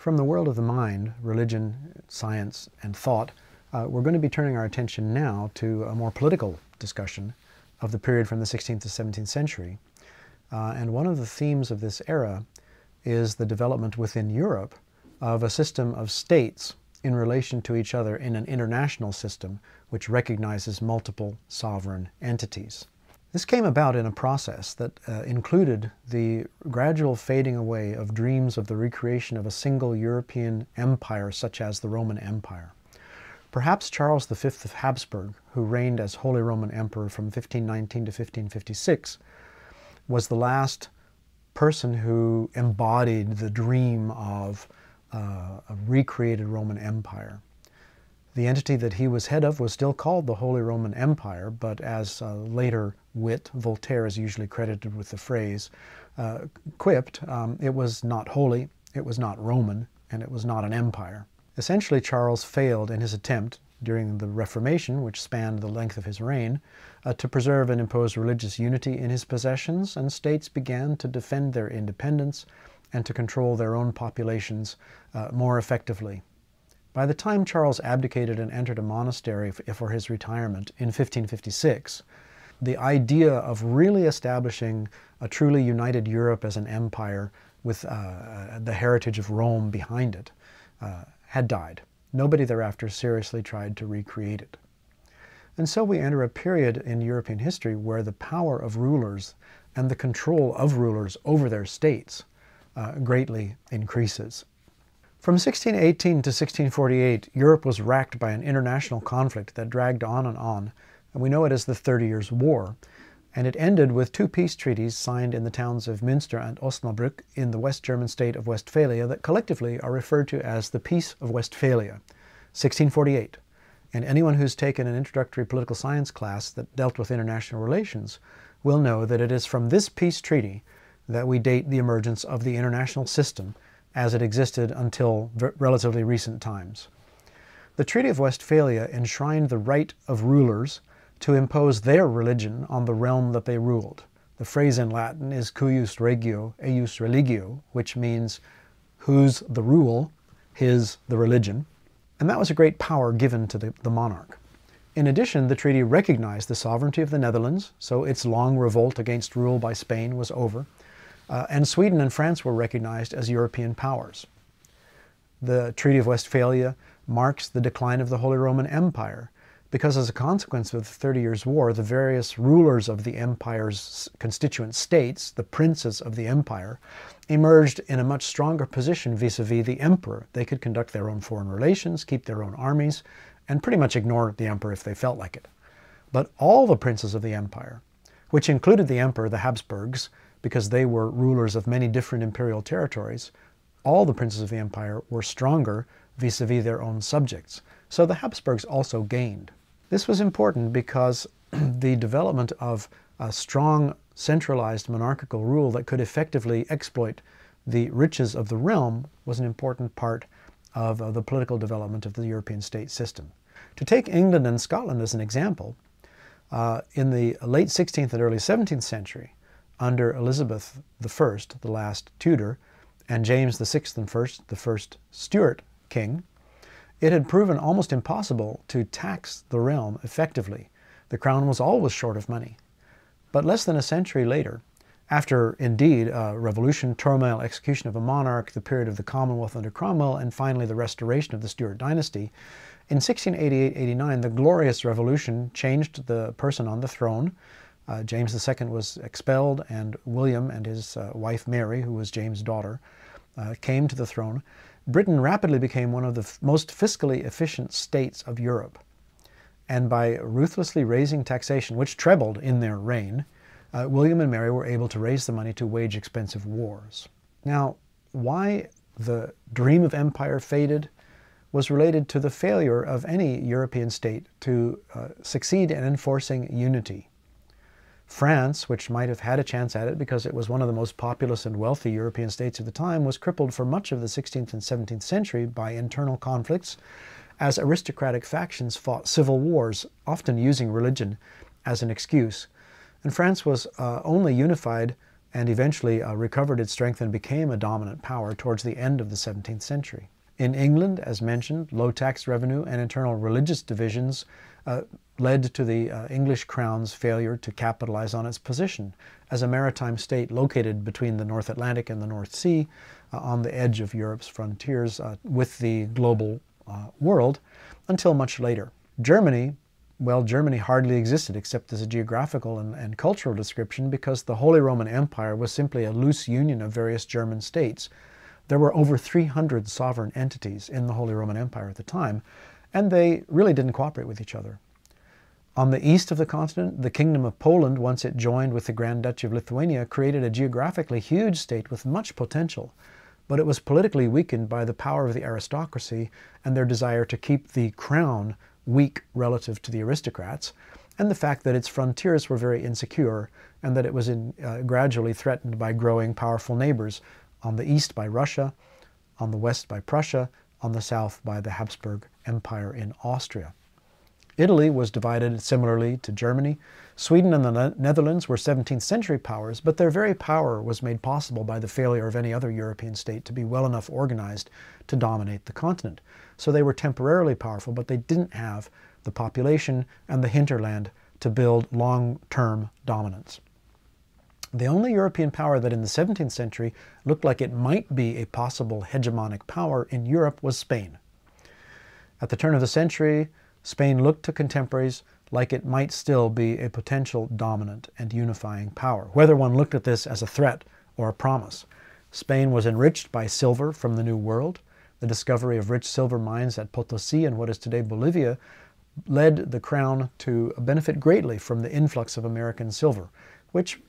From the world of the mind, religion, science, and thought, we're going to be turning our attention now to a more political discussion of the period from the 16th to 17th century. And one of the themes of this era is the development within Europe of a system of states in relation to each other in an international system which recognizes multiple sovereign entities. This came about in a process that included the gradual fading away of dreams of the recreation of a single European empire such as the Roman Empire. Perhaps Charles V of Habsburg, who reigned as Holy Roman Emperor from 1519 to 1556, was the last person who embodied the dream of a recreated Roman Empire. The entity that he was head of was still called the Holy Roman Empire, but as later wit, Voltaire is usually credited with the phrase, quipped, it was not holy, it was not Roman, and it was not an empire. Essentially, Charles failed in his attempt during the Reformation, which spanned the length of his reign, to preserve and impose religious unity in his possessions, and states began to defend their independence and to control their own populations more effectively. By the time Charles abdicated and entered a monastery for his retirement in 1556, the idea of really establishing a truly united Europe as an empire with the heritage of Rome behind it had died. Nobody thereafter seriously tried to recreate it. And so we enter a period in European history where the power of rulers and the control of rulers over their states greatly increases. From 1618 to 1648, Europe was racked by an international conflict that dragged on, and we know it as the 30 Years' War, and it ended with two peace treaties signed in the towns of Münster and Osnabrück in the West German state of Westphalia that collectively are referred to as the Peace of Westphalia, 1648. And anyone who's taken an introductory political science class that dealt with international relations will know that it is from this peace treaty that we date the emergence of the international system as it existed until relatively recent times. The Treaty of Westphalia enshrined the right of rulers to impose their religion on the realm that they ruled. The phrase in Latin is cuius regio, eius religio, which means whose the rule, his the religion. And that was a great power given to the monarch. In addition, the treaty recognized the sovereignty of the Netherlands, so its long revolt against rule by Spain was over, and Sweden and France were recognized as European powers. The Treaty of Westphalia marks the decline of the Holy Roman Empire, because as a consequence of the 30 Years' War, the various rulers of the empire's constituent states, the princes of the empire, emerged in a much stronger position vis-a-vis the emperor. They could conduct their own foreign relations, keep their own armies, and pretty much ignore the emperor if they felt like it. But all the princes of the empire, which included the emperor, the Habsburgs, because they were rulers of many different imperial territories, all the princes of the empire were stronger vis-a-vis their own subjects. So the Habsburgs also gained. This was important because the development of a strong centralized monarchical rule that could effectively exploit the riches of the realm was an important part of the political development of the European state system. To take England and Scotland as an example, in the late 16th and early 17th century, under Elizabeth I, the last Tudor, and James VI the first Stuart king, it had proven almost impossible to tax the realm effectively. The crown was always short of money. But less than a century later, after indeed revolution, turmoil, execution of a monarch, the period of the Commonwealth under Cromwell, and finally the restoration of the Stuart dynasty, in 1688-89 the Glorious Revolution changed the person on the throne. James II was expelled, and William and his wife Mary, who was James' daughter, came to the throne. Britain rapidly became one of the most fiscally efficient states of Europe. And by ruthlessly raising taxation, which trebled in their reign, William and Mary were able to raise the money to wage expensive wars. Now, why the dream of empire faded was related to the failure of any European state to succeed in enforcing unity. France, which might have had a chance at it because it was one of the most populous and wealthy European states of the time, was crippled for much of the 16th and 17th century by internal conflicts as aristocratic factions fought civil wars, often using religion as an excuse. And France was only unified and eventually recovered its strength and became a dominant power towards the end of the 17th century. In England, as mentioned, low tax revenue and internal religious divisions led to the English crown's failure to capitalize on its position as a maritime state located between the North Atlantic and the North Sea on the edge of Europe's frontiers with the global world until much later. Germany, well, Germany hardly existed except as a geographical and cultural description because the Holy Roman Empire was simply a loose union of various German states. There were over 300 sovereign entities in the Holy Roman Empire at the time, and they really didn't cooperate with each other. On the east of the continent, the Kingdom of Poland, once it joined with the Grand Duchy of Lithuania, created a geographically huge state with much potential, but it was politically weakened by the power of the aristocracy and their desire to keep the crown weak relative to the aristocrats, and the fact that its frontiers were very insecure and that it was gradually threatened by growing powerful neighbors, on the east by Russia, on the west by Prussia, on the south by the Habsburg Empire in Austria. Italy was divided similarly to Germany. Sweden and the Netherlands were 17th century powers, but their very power was made possible by the failure of any other European state to be well enough organized to dominate the continent. So they were temporarily powerful, but they didn't have the population and the hinterland to build long-term dominance. The only European power that in the 17th century looked like it might be a possible hegemonic power in Europe was Spain. At the turn of the century, Spain looked to contemporaries like it might still be a potential dominant and unifying power, whether one looked at this as a threat or a promise. Spain was enriched by silver from the New World. The discovery of rich silver mines at Potosi and what is today Bolivia led the crown to benefit greatly from the influx of American silver, which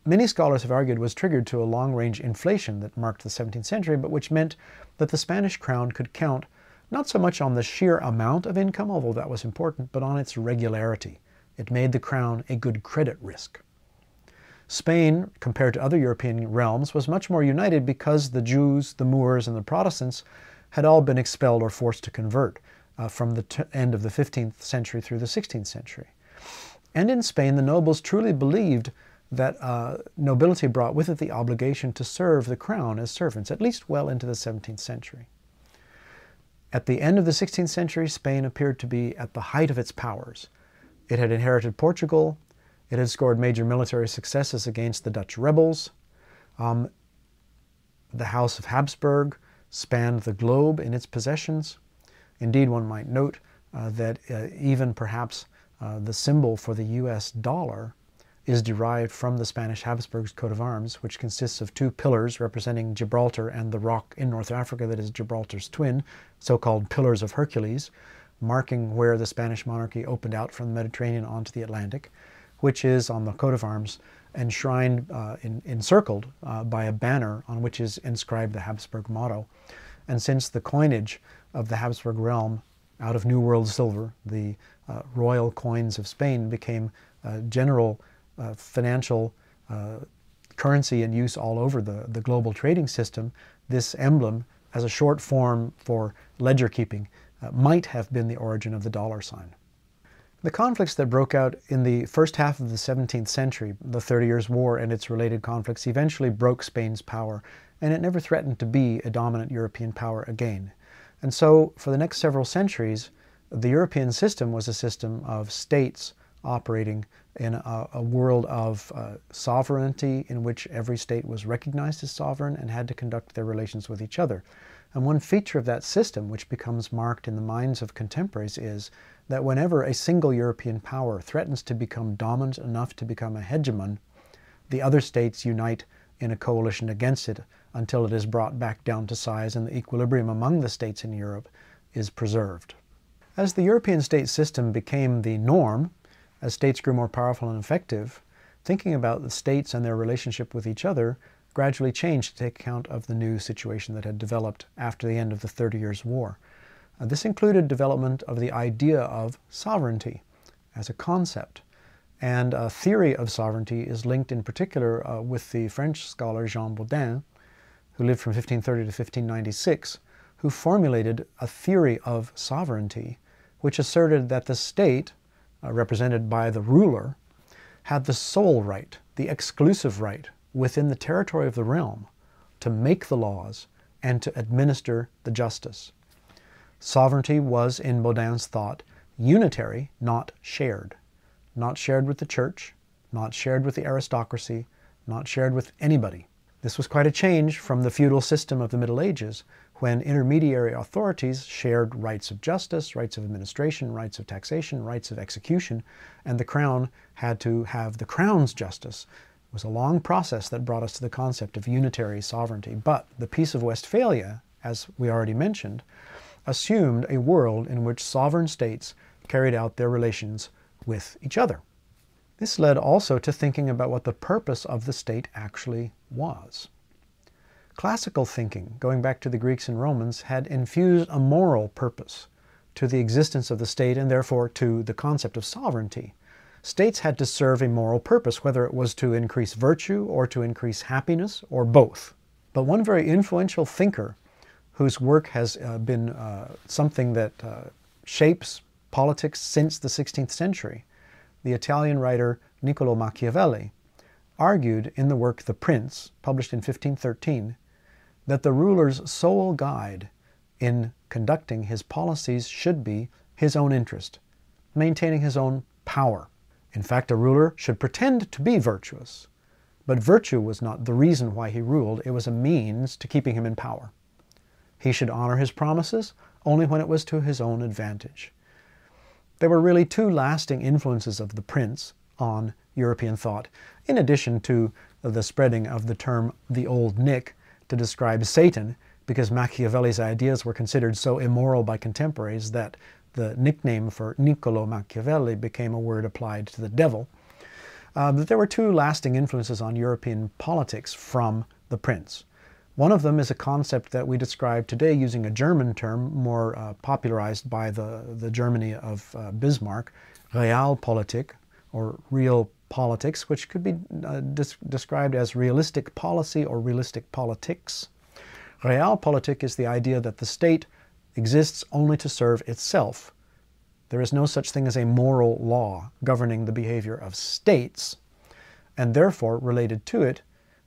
many scholars have argued was triggered to a long-range inflation that marked the 17th century, but which meant that the Spanish crown could count not so much on the sheer amount of income, although that was important, but on its regularity. It made the crown a good credit risk. Spain, compared to other European realms, was much more united because the Jews, the Moors, and the Protestants had all been expelled or forced to convert from the end of the 15th century through the 16th century. And in Spain, the nobles truly believed that nobility brought with it the obligation to serve the crown as servants, at least well into the 17th century. At the end of the 16th century, Spain appeared to be at the height of its powers. It had inherited Portugal. It had scored major military successes against the Dutch rebels. The House of Habsburg spanned the globe in its possessions. Indeed, one might note that even perhaps the symbol for the US dollar is derived from the Spanish Habsburgs' coat of arms, which consists of two pillars representing Gibraltar and the rock in North Africa that is Gibraltar's twin, so-called Pillars of Hercules, marking where the Spanish monarchy opened out from the Mediterranean onto the Atlantic, which is on the coat of arms enshrined, encircled by a banner on which is inscribed the Habsburg motto. And since the coinage of the Habsburg realm out of New World silver, the royal coins of Spain became general financial currency in use all over the global trading system, this emblem, as a short form for ledger keeping, might have been the origin of the dollar sign. The conflicts that broke out in the first half of the 17th century, the 30 Years' War and its related conflicts, eventually broke Spain's power, and it never threatened to be a dominant European power again. And so, for the next several centuries, the European system was a system of states operating in a world of sovereignty in which every state was recognized as sovereign and had to conduct their relations with each other. And one feature of that system, which becomes marked in the minds of contemporaries, is that whenever a single European power threatens to become dominant enough to become a hegemon, the other states unite in a coalition against it until it is brought back down to size and the equilibrium among the states in Europe is preserved. As the European state system became the norm, as states grew more powerful and effective, thinking about the states and their relationship with each other gradually changed to take account of the new situation that had developed after the end of the 30 Years' War. This included development of the idea of sovereignty as a concept, and a theory of sovereignty is linked in particular with the French scholar Jean Bodin, who lived from 1530 to 1596, who formulated a theory of sovereignty which asserted that the state, represented by the ruler, had the sole right, the exclusive right within the territory of the realm to make the laws and to administer the justice. Sovereignty was, in Baudin's thought, unitary, not shared. Not shared with the church, not shared with the aristocracy, not shared with anybody. This was quite a change from the feudal system of the Middle Ages, when intermediary authorities shared rights of justice, rights of administration, rights of taxation, rights of execution, and the crown had to have the crown's justice. It was a long process that brought us to the concept of unitary sovereignty. But the Peace of Westphalia, as we already mentioned, assumed a world in which sovereign states carried out their relations with each other. This led also to thinking about what the purpose of the state actually was. Classical thinking, going back to the Greeks and Romans, had infused a moral purpose to the existence of the state and therefore to the concept of sovereignty. States had to serve a moral purpose, whether it was to increase virtue or to increase happiness or both. But one very influential thinker whose work has been something that shapes politics since the 16th century, the Italian writer Niccolò Machiavelli, argued in the work The Prince, published in 1513, that the ruler's sole guide in conducting his policies should be his own interest, maintaining his own power. In fact, a ruler should pretend to be virtuous, but virtue was not the reason why he ruled, it was a means to keeping him in power. He should honor his promises only when it was to his own advantage. There were really two lasting influences of The Prince on European thought, in addition to the spreading of the term the Old Nick to describe Satan, because Machiavelli's ideas were considered so immoral by contemporaries that the nickname for Niccolò Machiavelli became a word applied to the devil. But there were two lasting influences on European politics from The Prince. One of them is a concept that we describe today using a German term more popularized by the Germany of Bismarck, Realpolitik, or real politics, which could be described as realistic policy or realistic politics. Realpolitik is the idea that the state exists only to serve itself. There is no such thing as a moral law governing the behavior of states, and therefore, related to it,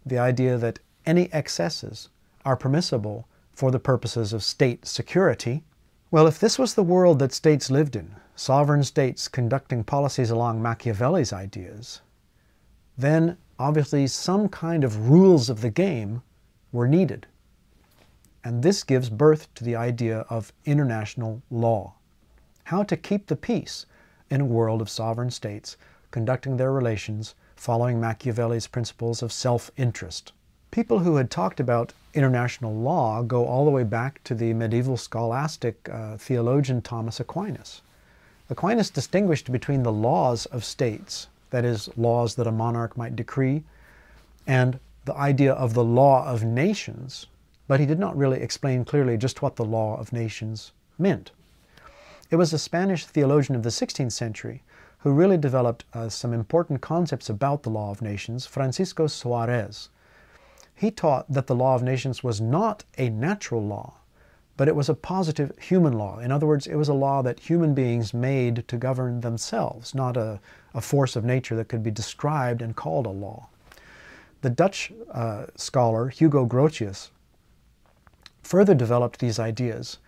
the idea that any excesses are permissible for the purposes of state security. Well, if this was the world that states lived in, sovereign states conducting policies along Machiavelli's ideas, then obviously some kind of rules of the game were needed. And this gives birth to the idea of international law. How to keep the peace in a world of sovereign states conducting their relations following Machiavelli's principles of self-interest. People who had talked about international law go all the way back to the medieval scholastic theologian Thomas Aquinas. Aquinas distinguished between the laws of states, that is, laws that a monarch might decree, and the idea of the law of nations, but he did not really explain clearly just what the law of nations meant. It was a Spanish theologian of the 16th century who really developed some important concepts about the law of nations, Francisco Suarez. He taught that the law of nations was not a natural law, but it was a positive human law. In other words, it was a law that human beings made to govern themselves, not a force of nature that could be described and called a law. The Dutch scholar Hugo Grotius further developed these ideas.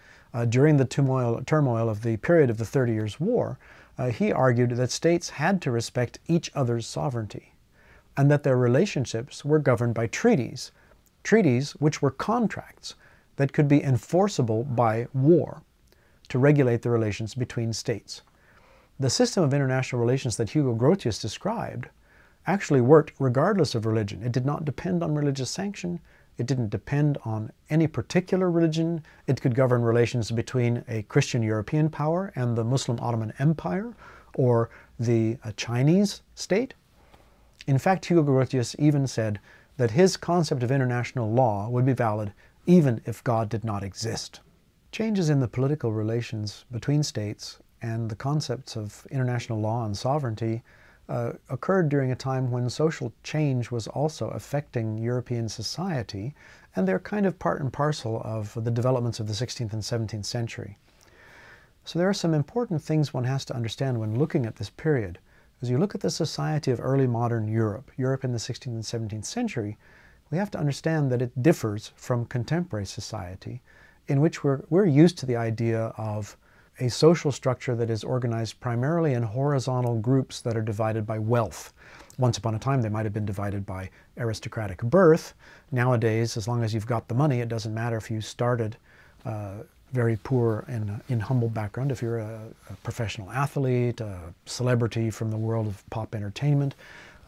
During the turmoil of the period of the 30 Years' War, he argued that states had to respect each other's sovereignty, and that their relationships were governed by treaties, treaties which were contracts that could be enforceable by war to regulate the relations between states. The system of international relations that Hugo Grotius described actually worked regardless of religion. It did not depend on religious sanction. It didn't depend on any particular religion. It could govern relations between a Christian European power and the Muslim Ottoman Empire or the Chinese state. In fact, Hugo Grotius even said that his concept of international law would be valid even if God did not exist. Changes in the political relations between states and the concepts of international law and sovereignty occurred during a time when social change was also affecting European society, and they're kind of part and parcel of the developments of the 16th and 17th century. So there are some important things one has to understand when looking at this period as you look at the society of early modern Europe, Europe in the 16th and 17th century, we have to understand that it differs from contemporary society, in which we're used to the idea of a social structure that is organized primarily in horizontal groups that are divided by wealth. Once upon a time, they might have been divided by aristocratic birth. Nowadays, as long as you've got the money, it doesn't matter if you started very poor and in humble background. If you're a professional athlete, a celebrity from the world of pop entertainment,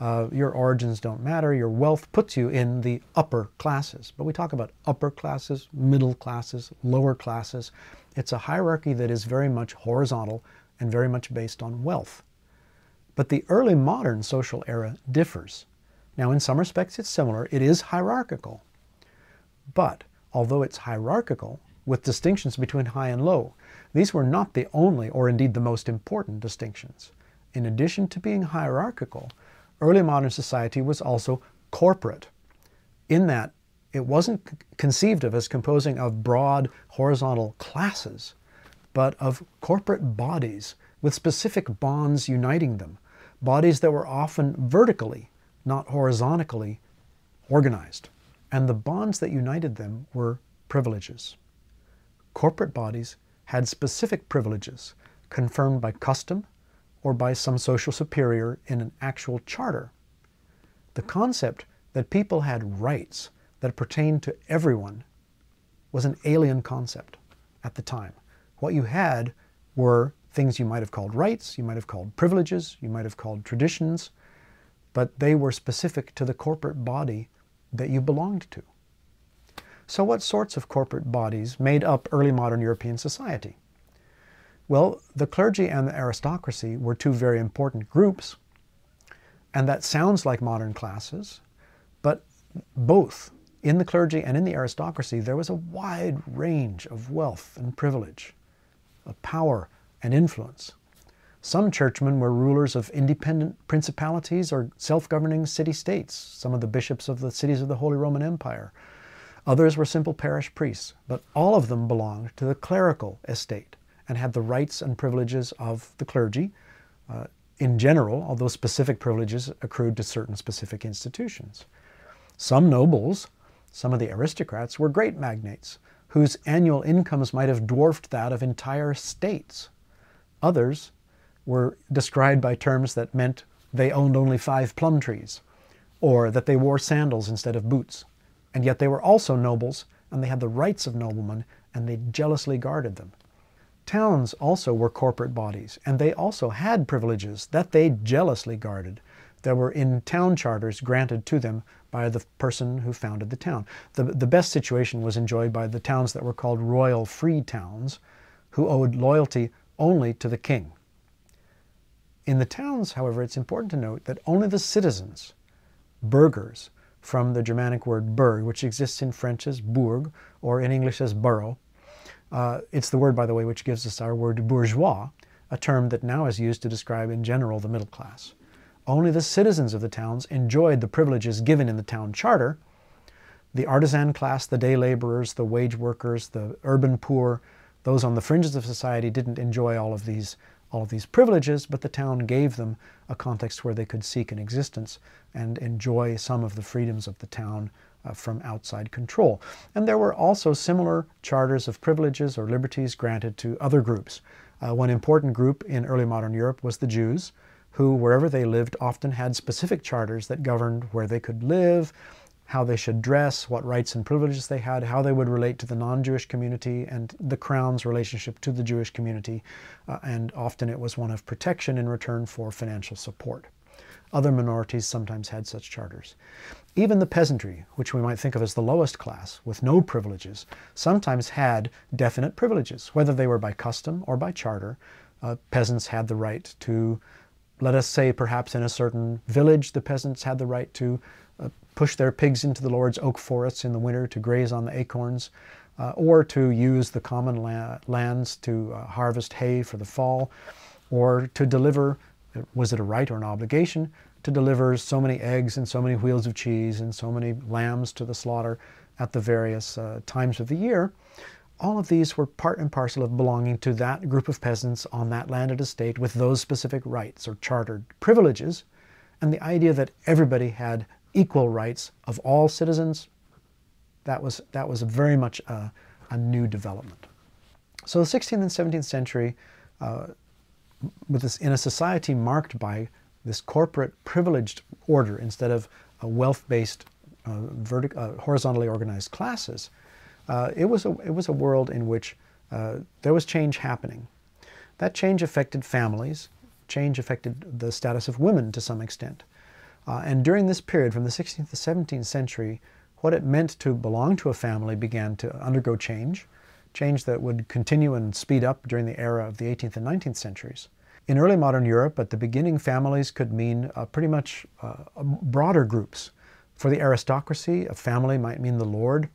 your origins don't matter. Your wealth puts you in the upper classes. But we talk about upper classes, middle classes, lower classes. It's a hierarchy that is very much horizontal and very much based on wealth. But the early modern social era differs. Now, in some respects, it's similar. It is hierarchical. But although it's hierarchical, with distinctions between high and low, these were not the only, or indeed the most important distinctions. In addition to being hierarchical, early modern society was also corporate, in that it wasn't conceived of as composing of broad horizontal classes, but of corporate bodies with specific bonds uniting them, bodies that were often vertically, not horizontally, organized. And the bonds that united them were privileges. Corporate bodies had specific privileges confirmed by custom or by some social superior in an actual charter. The concept that people had rights that pertained to everyone was an alien concept at the time. What you had were things you might have called rights, you might have called privileges, you might have called traditions, but they were specific to the corporate body that you belonged to. So what sorts of corporate bodies made up early modern European society? Well, the clergy and the aristocracy were two very important groups, and that sounds like modern classes, but both in the clergy and in the aristocracy, there was a wide range of wealth and privilege, of power and influence. Some churchmen were rulers of independent principalities or self-governing city-states, some of the bishops of the cities of the Holy Roman Empire. Others were simple parish priests, but all of them belonged to the clerical estate and had the rights and privileges of the clergy in general, although specific privileges accrued to certain specific institutions. Some nobles, some of the aristocrats, were great magnates whose annual incomes might have dwarfed that of entire states. Others were described by terms that meant they owned only 5 plum trees, or that they wore sandals instead of boots. And yet they were also nobles, and they had the rights of noblemen, and they jealously guarded them. Towns also were corporate bodies, and they also had privileges that they jealously guarded, that were in town charters granted to them by the person who founded the town. The best situation was enjoyed by the towns that were called royal free towns, who owed loyalty only to the king. In the towns, however, it's important to note that only the citizens, burghers, from the Germanic word burg, which exists in French as bourg, or in English as borough. It's the word, by the way, which gives us our word bourgeois, a term that now is used to describe in general the middle class. Only the citizens of the towns enjoyed the privileges given in the town charter. The artisan class, the day laborers, the wage workers, the urban poor, those on the fringes of society didn't enjoy all of these privileges, but the town gave them a context where they could seek an existence and enjoy some of the freedoms of the town from outside control. And there were also similar charters of privileges or liberties granted to other groups. One important group in early modern Europe was the Jews, who, wherever they lived, often had specific charters that governed where they could live, how they should dress, what rights and privileges they had, how they would relate to the non-Jewish community and the crown's relationship to the Jewish community, and often it was one of protection in return for financial support. Other minorities sometimes had such charters. Even the peasantry, which we might think of as the lowest class, with no privileges, sometimes had definite privileges, whether they were by custom or by charter. Peasants had the right to, let us say perhaps in a certain village, the peasants had the right to push their pigs into the Lord's oak forests in the winter to graze on the acorns, or to use the common lands to harvest hay for the fall, or to deliver, was it a right or an obligation, to deliver so many eggs and so many wheels of cheese and so many lambs to the slaughter at the various times of the year. All of these were part and parcel of belonging to that group of peasants on that landed estate with those specific rights or chartered privileges, and the idea that everybody had equal rights of all citizens, that was very much a new development. So the 16th and 17th century, in a society marked by this corporate privileged order instead of a wealth-based, horizontally organized classes, it was a world in which there was change happening. That change affected families. Change affected the status of women to some extent. And during this period, from the 16th to 17th century, what it meant to belong to a family began to undergo change that would continue and speed up during the era of the 18th and 19th centuries. In early modern Europe, at the beginning, families could mean pretty much broader groups. For the aristocracy, a family might mean the lord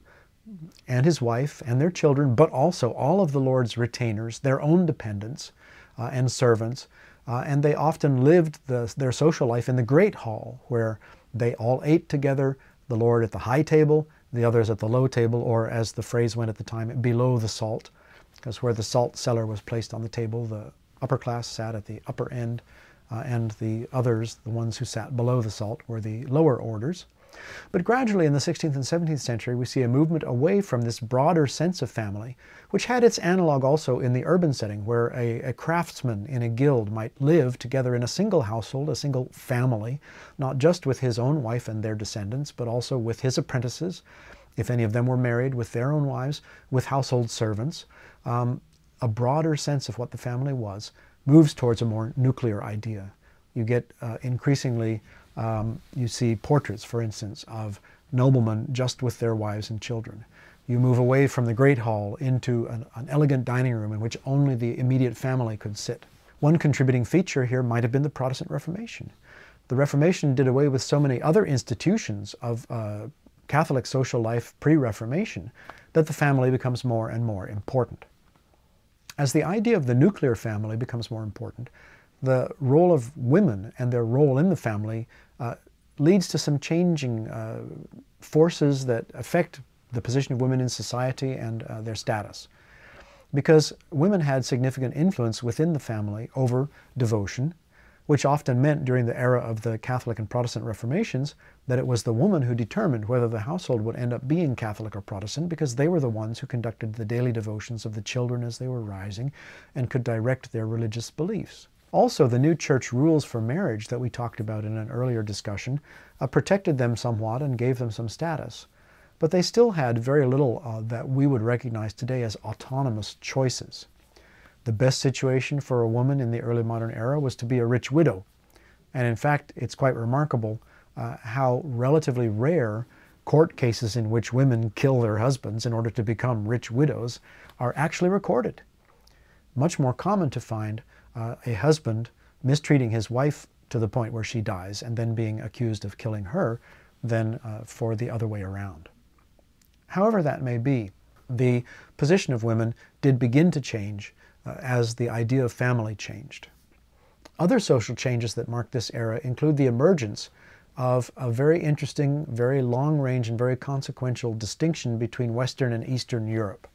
and his wife and their children, but also all of the lord's retainers, their own dependents and servants, and they often lived their social life in the great hall, where they all ate together, the lord at the high table, the others at the low table, or as the phrase went at the time, below the salt, because where the salt cellar was placed on the table, the upper class sat at the upper end, and the others, the ones who sat below the salt, were the lower orders. But gradually in the 16th and 17th century, we see a movement away from this broader sense of family, which had its analog also in the urban setting, where a craftsman in a guild might live together in a single household, a single family, not just with his own wife and their descendants, but also with his apprentices, if any of them were married, with their own wives, with household servants. A broader sense of what the family was moves towards a more nuclear idea. You get increasingly, you see portraits, for instance, of noblemen just with their wives and children. You move away from the great hall into an elegant dining room in which only the immediate family could sit. One contributing feature here might have been the Protestant Reformation. The Reformation did away with so many other institutions of Catholic social life pre-Reformation that the family becomes more and more important. As the idea of the nuclear family becomes more important, the role of women and their role in the family leads to some changing forces that affect the position of women in society and their status. Because women had significant influence within the family over devotion, which often meant during the era of the Catholic and Protestant Reformations that it was the woman who determined whether the household would end up being Catholic or Protestant, because they were the ones who conducted the daily devotions of the children as they were rising and could direct their religious beliefs. Also, the new church rules for marriage that we talked about in an earlier discussion protected them somewhat and gave them some status. But they still had very little that we would recognize today as autonomous choices. The best situation for a woman in the early modern era was to be a rich widow. And in fact, it's quite remarkable how relatively rare court cases in which women kill their husbands in order to become rich widows are actually recorded. Much more common to find a husband mistreating his wife to the point where she dies and then being accused of killing her than for the other way around. However that may be, the position of women did begin to change as the idea of family changed. Other social changes that mark this era include the emergence of a very interesting, very long-range and very consequential distinction between Western and Eastern Europe.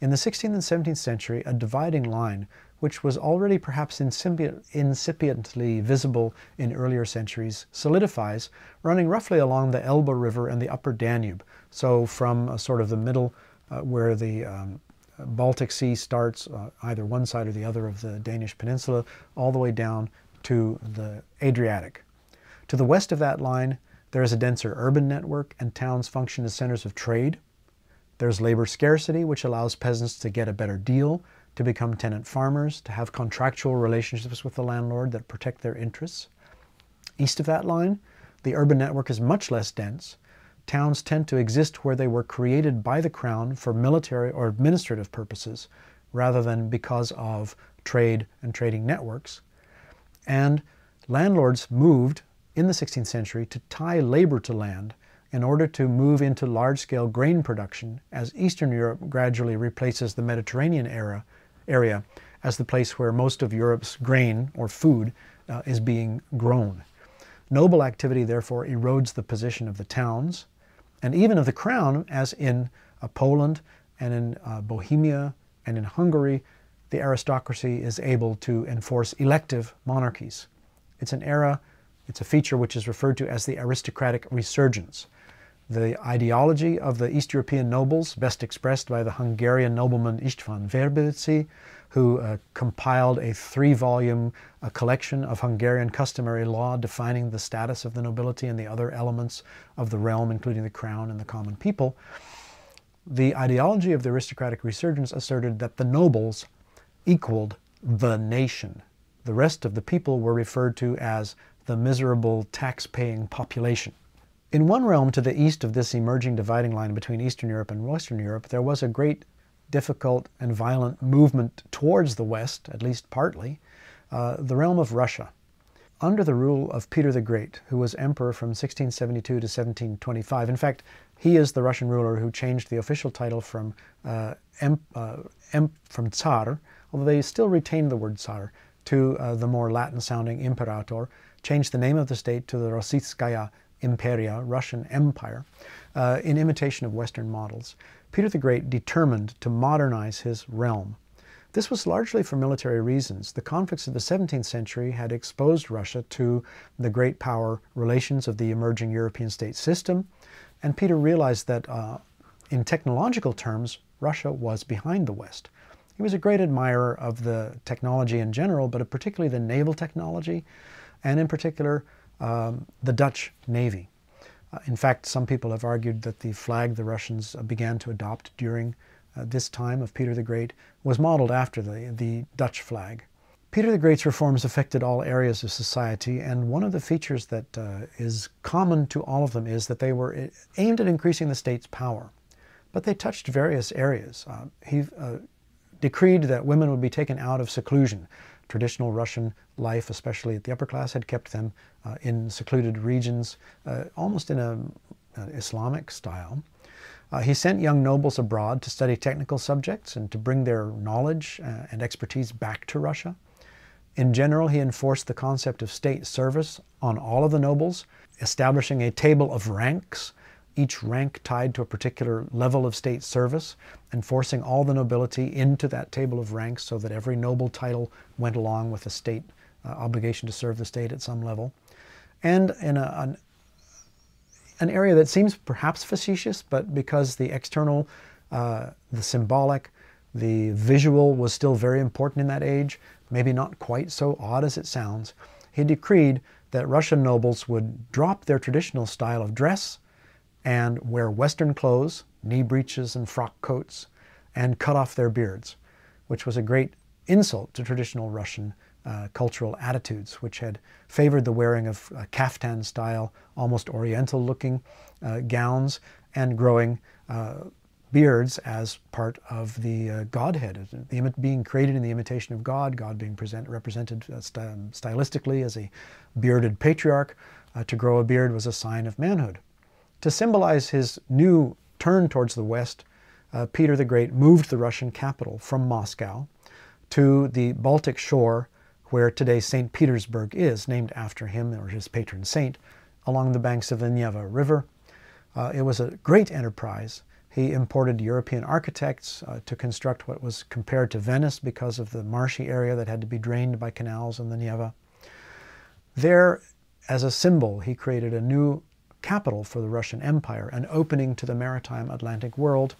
In the 16th and 17th century, a dividing line, which was already perhaps incipiently visible in earlier centuries, solidifies, running roughly along the Elbe River and the upper Danube. So from sort of the middle where the Baltic Sea starts, either one side or the other of the Danish peninsula, all the way down to the Adriatic. To the west of that line, there is a denser urban network, and towns function as centers of trade. There's labor scarcity, which allows peasants to get a better deal, to become tenant farmers, to have contractual relationships with the landlord that protect their interests. East of that line, the urban network is much less dense. Towns tend to exist where they were created by the crown for military or administrative purposes, rather than because of trade and trading networks. And landlords moved in the 16th century to tie labor to land in order to move into large-scale grain production, as Eastern Europe gradually replaces the Mediterranean area as the place where most of Europe's grain or food is being grown. Noble activity therefore erodes the position of the towns and even of the crown, as in Poland and in Bohemia and in Hungary, the aristocracy is able to enforce elective monarchies. It's an era, it's a feature which is referred to as the aristocratic resurgence. The ideology of the East European nobles, best expressed by the Hungarian nobleman István Verbőci, who compiled a 3-volume collection of Hungarian customary law defining the status of the nobility and the other elements of the realm, including the crown and the common people. The ideology of the aristocratic resurgence asserted that the nobles equaled the nation. The rest of the people were referred to as the miserable tax-paying population. In one realm to the east of this emerging dividing line between Eastern Europe and Western Europe, there was a great, difficult, and violent movement towards the West, at least partly, the realm of Russia. Under the rule of Peter the Great, who was emperor from 1672 to 1725, in fact, he is the Russian ruler who changed the official title from Tsar, although they still retained the word Tsar, to the more Latin-sounding Imperator, changed the name of the state to the Rossiyskaya Imperia, Russian Empire, in imitation of Western models. Peter the Great determined to modernize his realm. This was largely for military reasons. The conflicts of the 17th century had exposed Russia to the great power relations of the emerging European state system, and Peter realized that in technological terms, Russia was behind the West. He was a great admirer of the technology in general, but particularly the naval technology, and in particular, the Dutch Navy. In fact, some people have argued that the flag the Russians began to adopt during this time of Peter the Great was modeled after the Dutch flag. Peter the Great's reforms affected all areas of society, and one of the features that is common to all of them is that they were aimed at increasing the state's power. But they touched various areas. He decreed that women would be taken out of seclusion. Traditional Russian life, especially at the upper class, had kept them in secluded regions, almost in an Islamic style. He sent young nobles abroad to study technical subjects and to bring their knowledge and expertise back to Russia. In general, he enforced the concept of state service on all of the nobles, establishing a table of ranks, each rank tied to a particular level of state service, and forcing all the nobility into that table of ranks so that every noble title went along with the state obligation to serve the state at some level. And in an area that seems perhaps facetious, but because the external, the symbolic, the visual was still very important in that age, maybe not quite so odd as it sounds, he decreed that Russian nobles would drop their traditional style of dress and wear Western clothes, knee breeches and frock coats, and cut off their beards, which was a great insult to traditional Russian cultural attitudes, which had favored the wearing of kaftan-style, almost oriental-looking gowns and growing beards as part of the godhead, being created in the imitation of God, God being represented stylistically as a bearded patriarch. To grow a beard was a sign of manhood. To symbolize his new turn towards the West, Peter the Great moved the Russian capital from Moscow to the Baltic shore, where today St. Petersburg is, named after him, or his patron saint, along the banks of the Neva River. It was a great enterprise. He imported European architects to construct what was compared to Venice because of the marshy area that had to be drained by canals in the Neva. There, as a symbol, he created a new capital for the Russian Empire, an opening to the maritime Atlantic world,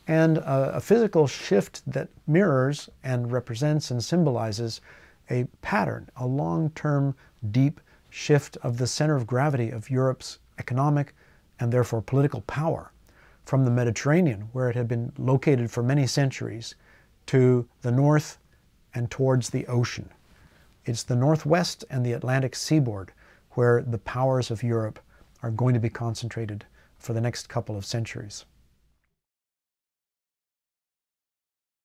and a physical shift that mirrors and represents and symbolizes a pattern, a long-term, deep shift of the center of gravity of Europe's economic and therefore political power from the Mediterranean, where it had been located for many centuries, to the north and towards the ocean. It's the Northwest and the Atlantic seaboard where the powers of Europe are going to be concentrated for the next couple of centuries.